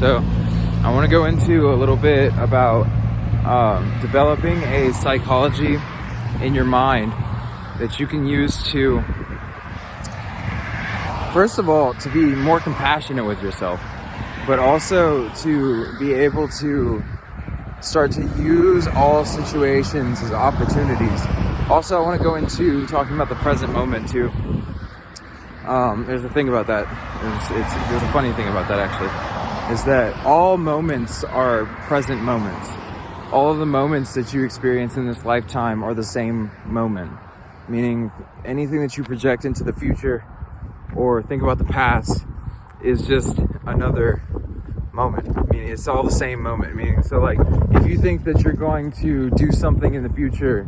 So I want to go into a little bit about developing a psychology in your mind that you can use to, first of all, to be more compassionate with yourself, but also to be able to start to use all situations as opportunities. Also, I want to go into talking about the present moment too. There's a thing about that. There's a funny thing about that actually, is that all moments are present moments. All of the moments that you experience in this lifetime are the same moment. Meaning anything that you project into the future or think about the past is just another moment. I mean, it's all the same moment. Meaning, so like, if you think that you're going to do something in the future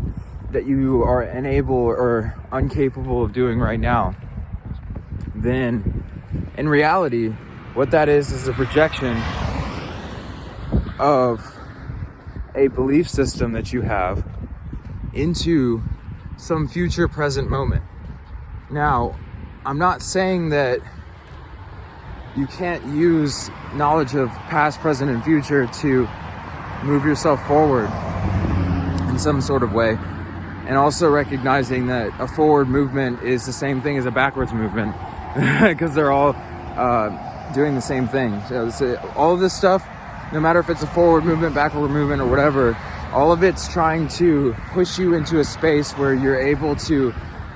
that you are unable or incapable of doing right now, then in reality, what that is a projection of a belief system that you have into some future present moment. Now, I'm not saying that you can't use knowledge of past, present, and future to move yourself forward in some sort of way, and also recognizing that a forward movement is the same thing as a backwards movement because they're all doing the same thing. So all of this stuff, no matter if it's a forward movement, backward movement, or whatever, all of it's trying to push you into a space where you're able to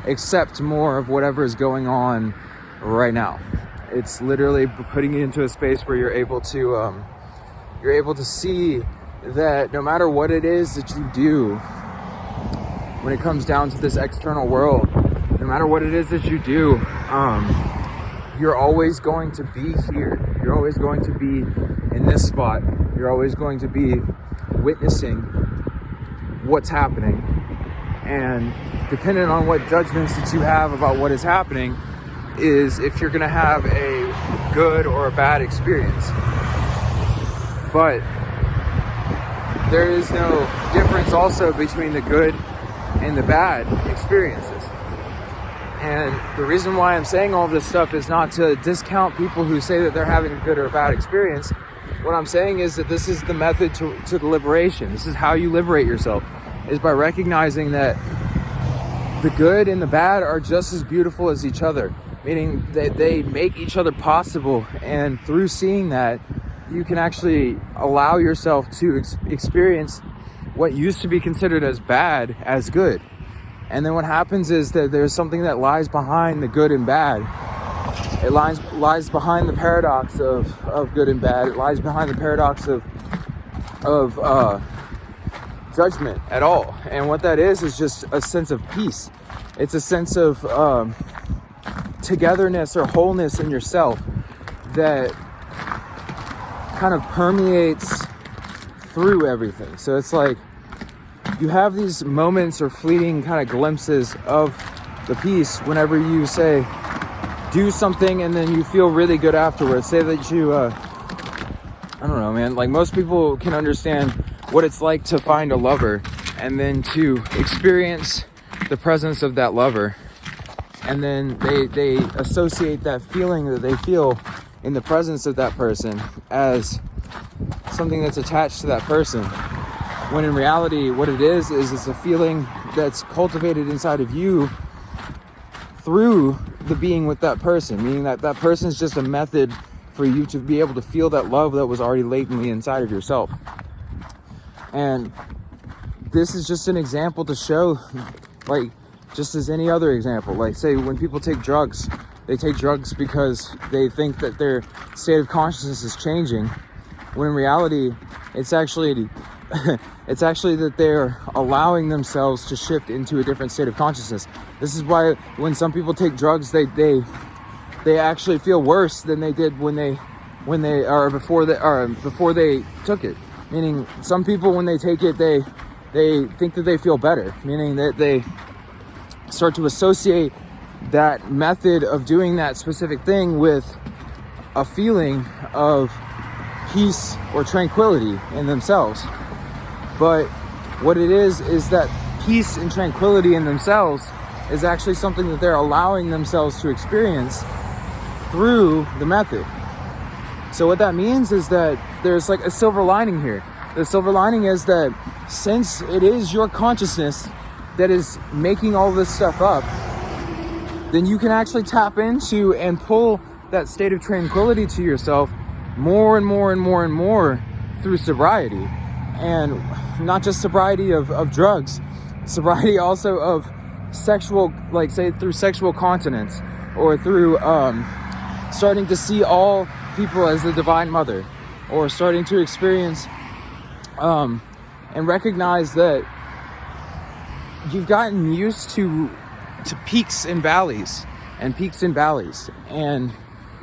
accept more of whatever is going on right now. It's literally putting you into a space where you're able to see that no matter what it is that you do, when it comes down to this external world, no matter what it is that you do, you're always going to be here. You're always going to be in this spot. You're always going to be witnessing what's happening. And depending on what judgments that you have about what is happening is if you're going to have a good or a bad experience. But there is no difference also between the good and the bad experiences. And the reason why I'm saying all this stuff is not to discount people who say that they're having a good or a bad experience. What I'm saying is that this is the method to the liberation. This is how you liberate yourself, is by recognizing that the good and the bad are just as beautiful as each other, meaning that they make each other possible. And through seeing that, you can actually allow yourself to experience what used to be considered as bad as good. And then what happens is that there's something that lies behind the good and bad. It lies behind the paradox of good and bad. It lies behind the paradox of judgment at all. And what that is just a sense of peace. It's a sense of togetherness or wholeness in yourself that kind of permeates through everything. So it's like you have these moments or fleeting kind of glimpses of the peace whenever you say, do something and then you feel really good afterwards. Say that you, I don't know, man, like most people can understand what it's like to find a lover and then to experience the presence of that lover. And then they associate that feeling that they feel in the presence of that person as something that's attached to that person. When in reality, what it is it's a feeling that's cultivated inside of you through the being with that person, meaning that that person is just a method for you to be able to feel that love that was already latently inside of yourself. And this is just an example to show, like, just as any other example. Like, say, when people take drugs, they take drugs because they think that their state of consciousness is changing, when in reality, it's actually that they're allowing themselves to shift into a different state of consciousness. This is why when some people take drugs, they actually feel worse than they did before they took it. Meaning, some people, when they take it, they think that they feel better. Meaning that they start to associate that method of doing that specific thing with a feeling of peace or tranquility in themselves. But what it is that peace and tranquility in themselves is actually something that they're allowing themselves to experience through the method. So what that means is that there's like a silver lining here. The silver lining is that since it is your consciousness that is making all this stuff up, then you can actually tap into and pull that state of tranquility to yourself more and more and more and more through sobriety. And not just sobriety of drugs, sobriety also of sexual, like say through sexual continence, or through starting to see all people as the divine mother, or starting to experience and recognize that you've gotten used to peaks and valleys. And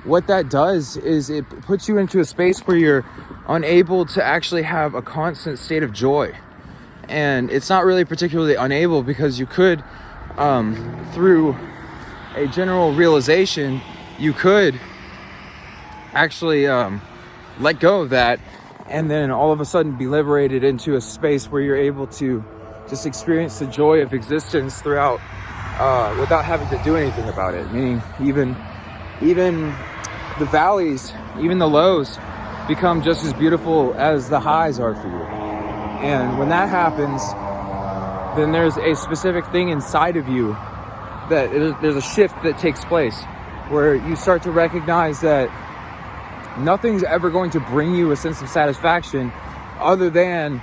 what that does is it puts you into a space where you're unable to actually have a constant state of joy. And it's not really particularly unable, because you could, through a general realization, you could actually let go of that, and then all of a sudden be liberated into a space where you're able to just experience the joy of existence throughout, without having to do anything about it. Meaning even the valleys, even the lows, become just as beautiful as the highs are for you. And when that happens, then there's a specific thing inside of you that there's a shift that takes place, where you start to recognize that nothing's ever going to bring you a sense of satisfaction other than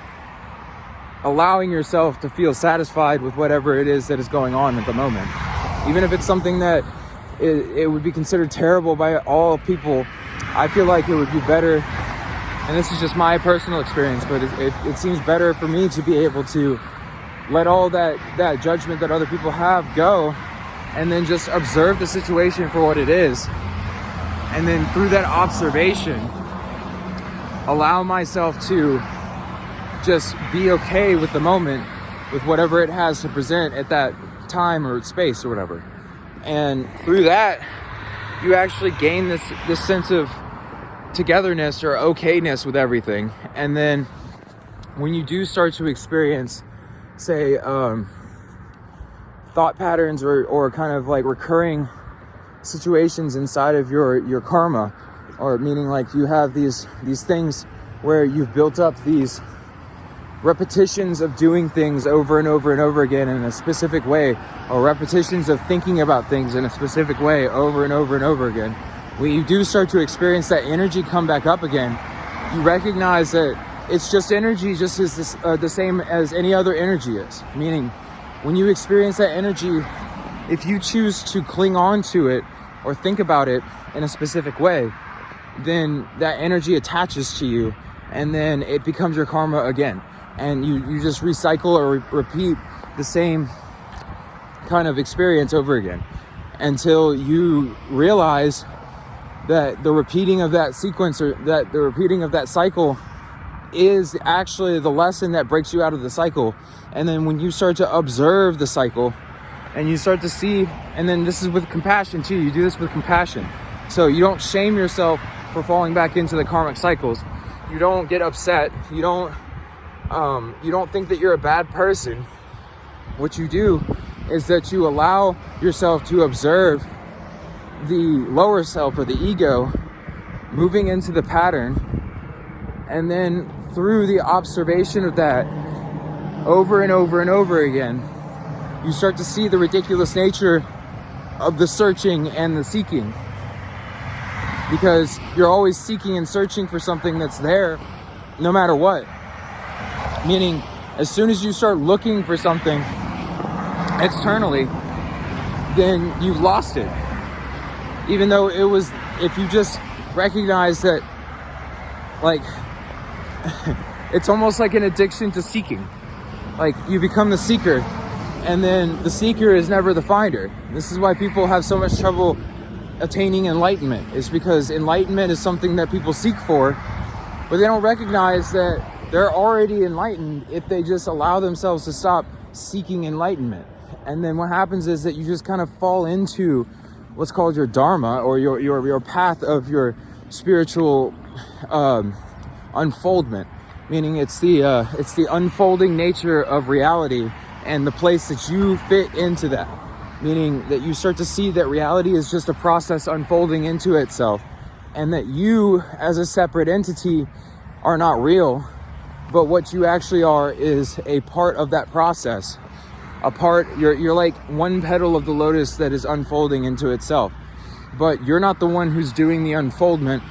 allowing yourself to feel satisfied with whatever it is that is going on at the moment. Even if it's something that it would be considered terrible by all people, I feel like it would be better, and this is just my personal experience, but it seems better for me to be able to let all that judgment that other people have go, and then just observe the situation for what it is. And then through that observation, allow myself to just be okay with the moment, with whatever it has to present at that time or space or whatever. And through that, you actually gain this sense of togetherness or okayness with everything. And then when you do start to experience, say, thought patterns or kind of like recurring situations inside of your karma, or meaning like you have these things where you've built up these repetitions of doing things over and over and over again in a specific way, or repetitions of thinking about things in a specific way over and over and over again. When you do start to experience that energy come back up again, you recognize that it's just energy, just as the same as any other energy is. Meaning, when you experience that energy, if you choose to cling on to it or think about it in a specific way, then that energy attaches to you, and then it becomes your karma again. And you just recycle or repeat the same kind of experience over again until you realize that the repeating of that sequence, or that the repeating of that cycle, is actually the lesson that breaks you out of the cycle. And then when you start to observe the cycle and you start to see, and then this is with compassion too, you do this with compassion. So you don't shame yourself for falling back into the karmic cycles. You don't get upset. You don't think that you're a bad person. What you do is that you allow yourself to observe the lower self, or the ego, moving into the pattern. And then through the observation of that over and over and over again, you start to see the ridiculous nature of the searching and the seeking. Because you're always seeking and searching for something that's there no matter what. Meaning, as soon as you start looking for something externally, then you've lost it. Even though it was, if you just recognize that, like, it's almost like an addiction to seeking. Like, you become the seeker, and then the seeker is never the finder. This is why people have so much trouble attaining enlightenment. It's because enlightenment is something that people seek for, but they don't recognize that they're already enlightened if they just allow themselves to stop seeking enlightenment. And then what happens is that you just kind of fall into what's called your dharma, or your path of your spiritual unfoldment. Meaning it's the unfolding nature of reality and the place that you fit into that. Meaning that you start to see that reality is just a process unfolding into itself. and that you as a separate entity are not real, but what you actually are is a part of that process. You're like one petal of the lotus that is unfolding into itself, but you're not the one who's doing the unfoldment.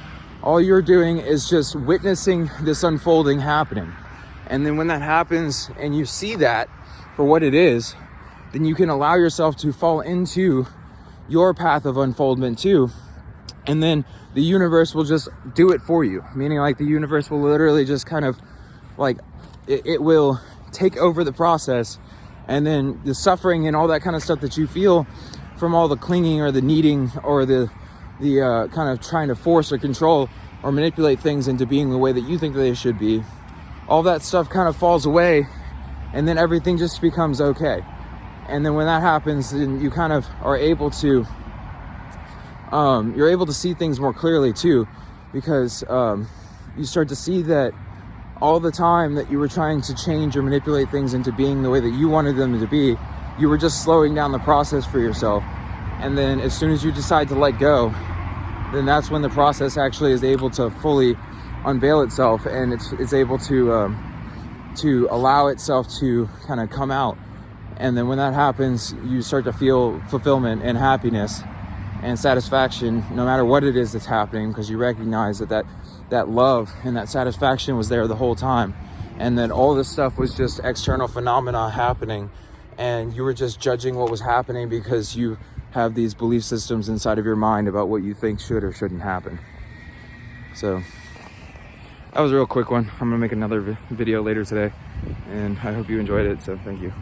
All you're doing is just witnessing this unfolding happening. And then when that happens and you see that for what it is, then you can allow yourself to fall into your path of unfoldment too. And then the universe will just do it for you. Meaning like the universe will literally just kind of like, it will take over the process. And then the suffering and all that kind of stuff that you feel from all the clinging or the needing or the kind of trying to force or control or manipulate things into being the way that you think they should be, all that stuff kind of falls away, and then everything just becomes okay. And then when that happens, then you kind of are able to you're able to see things more clearly too, because you start to see that all the time that you were trying to change or manipulate things into being the way that you wanted them to be, you were just slowing down the process for yourself. And then as soon as you decide to let go, then that's when the process actually is able to fully unveil itself, and it's able to allow itself to kind of come out. And then when that happens, you start to feel fulfillment and happiness and satisfaction, no matter what it is that's happening, because you recognize that love and that satisfaction was there the whole time, and that all this stuff was just external phenomena happening, and you were just judging what was happening because you have these belief systems inside of your mind about what you think should or shouldn't happen. So that was a real quick one. I'm gonna make another video later today, and I hope you enjoyed it, so thank you.